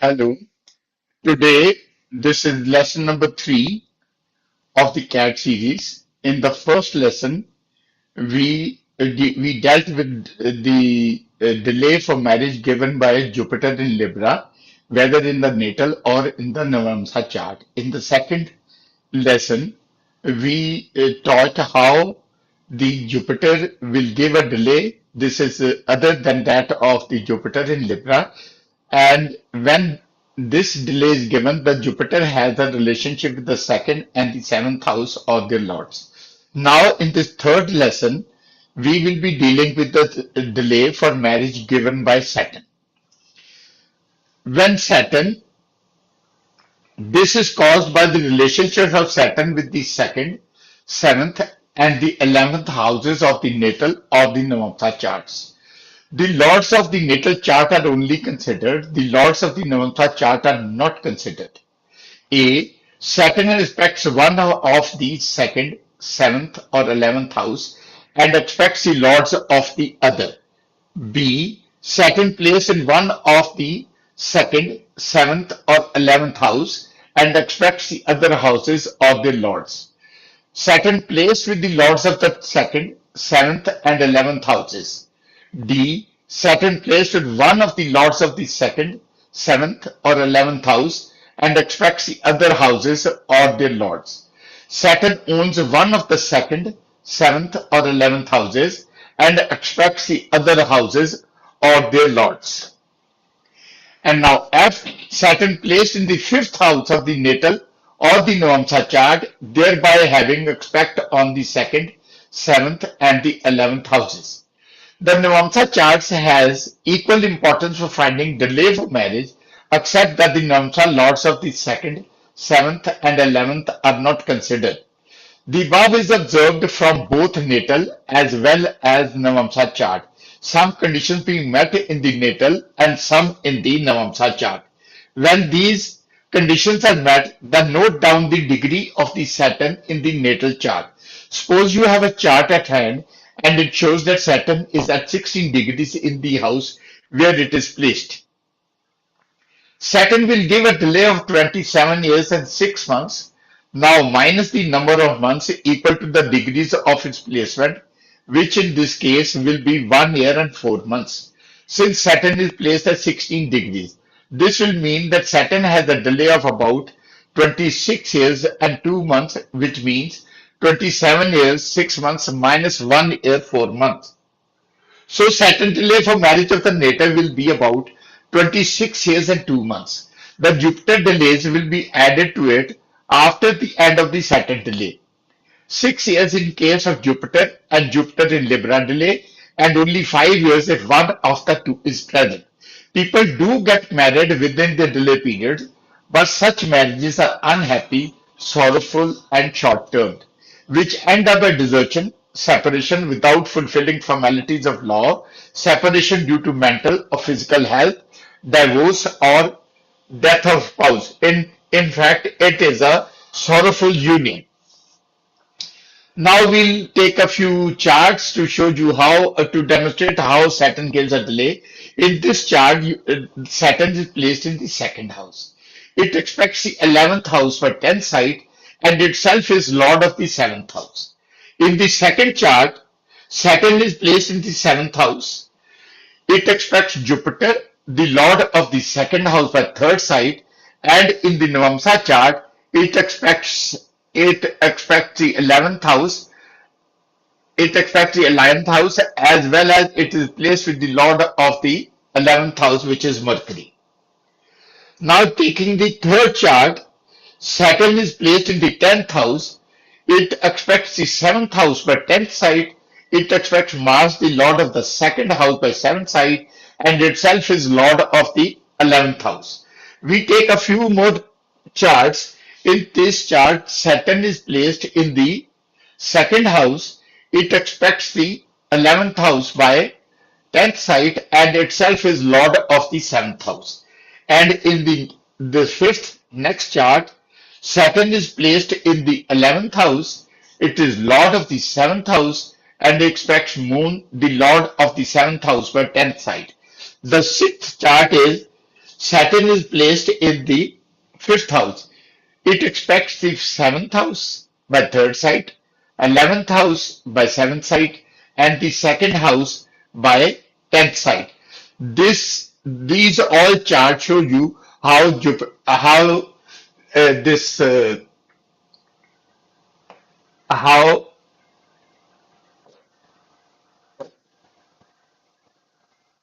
Hello. Today, this is lesson number 3 of the CAD series. In the first lesson, we dealt with the delay for marriage given by Jupiter in Libra, whether in the natal or in the Navamsa chart. In the second lesson, we taught how the Jupiter will give a delay. This is other than that of the Jupiter in Libra. And when this delay is given, the Jupiter has a relationship with the second and the seventh house of their lords. Now, in this third lesson, we will be dealing with the delay for marriage given by Saturn. When Saturn, this is caused by the relationship of Saturn with the second, seventh, and the 11th houses of the natal or the Navamsa charts. The lords of the natal chart are only considered, the lords of the Navamsa chart are not considered. A. Saturn respects one of the second, seventh, or 11th house and expects the lords of the other. B. Saturn placed in one of the second, seventh, or 11th house and expects the other houses of their lords. Saturn placed with the lords of the second, seventh, and 11th houses. D. Saturn placed with one of the lords of the second, seventh, or 11th house and expects the other houses or their lords. Saturn owns one of the second, seventh, or 11th houses and expects the other houses or their lords. And now F, Saturn placed in the fifth house of the natal or the Navamsa chart, thereby having aspect on the second, seventh, and the 11th houses. The Navamsa charts has equal importance for finding delay for marriage, except that the Navamsa lords of the second, seventh, and 11th are not considered. The above is observed from both natal as well as Navamsa chart, some conditions being met in the natal and some in the Navamsa chart. When these conditions are met, then note down the degree of the Saturn in the natal chart. Suppose you have a chart at hand and it shows that Saturn is at 16 degrees in the house where it is placed. Saturn will give a delay of 27 years and 6 months. Now minus the number of months equal to the degrees of its placement, which in this case will be 1 year and 4 months. Since Saturn is placed at 16 degrees, this will mean that Saturn has a delay of about 26 years and 2 months, which means 27 years, 6 months minus 1 year, 4 months. So Saturn delay for marriage of the natal will be about 26 years and 2 months. The Jupiter delays will be added to it after the end of the Saturn delay. 6 years in case of Jupiter and Jupiter in Libra delay, and only 5 years if one of the two is present. People do get married within the delay period, but such marriages are unhappy, sorrowful, and short termed, which end up a desertion, separation without fulfilling formalities of law, separation due to mental or physical health, divorce, or death of spouse. In fact, it is a sorrowful union. Now we'll take a few charts to show you how to demonstrate how Saturn gives a delay. In this chart, Saturn is placed in the second house. It expects the 11th house for 10th site and itself is lord of the 7th house. In the second chart, Saturn is placed in the 7th house. It expects Jupiter, the lord of the second house by third site, and in the Navamsa chart, it expects the 11th house. It expects the 11th house as well as it is placed with the lord of the 11th house, which is Mercury. Now, taking the third chart, Saturn is placed in the 10th house. It expects the 7th house by 10th site. It expects Mars, the lord of the second house by 7th site, and itself is lord of the 11th house. We take a few more charts. In this chart, Saturn is placed in the second house. It expects the 11th house by 10th site and itself is lord of the 7th house. And in the fifth next chart, Saturn is placed in the 11th house. It is lord of the 7th house and expects Moon, the lord of the 7th house by 10th site. The sixth chart is Saturn is placed in the fifth house. It expects the seventh house by third sight, 11th house by seventh sight, and the second house by 10th sight. These all charts show you how this how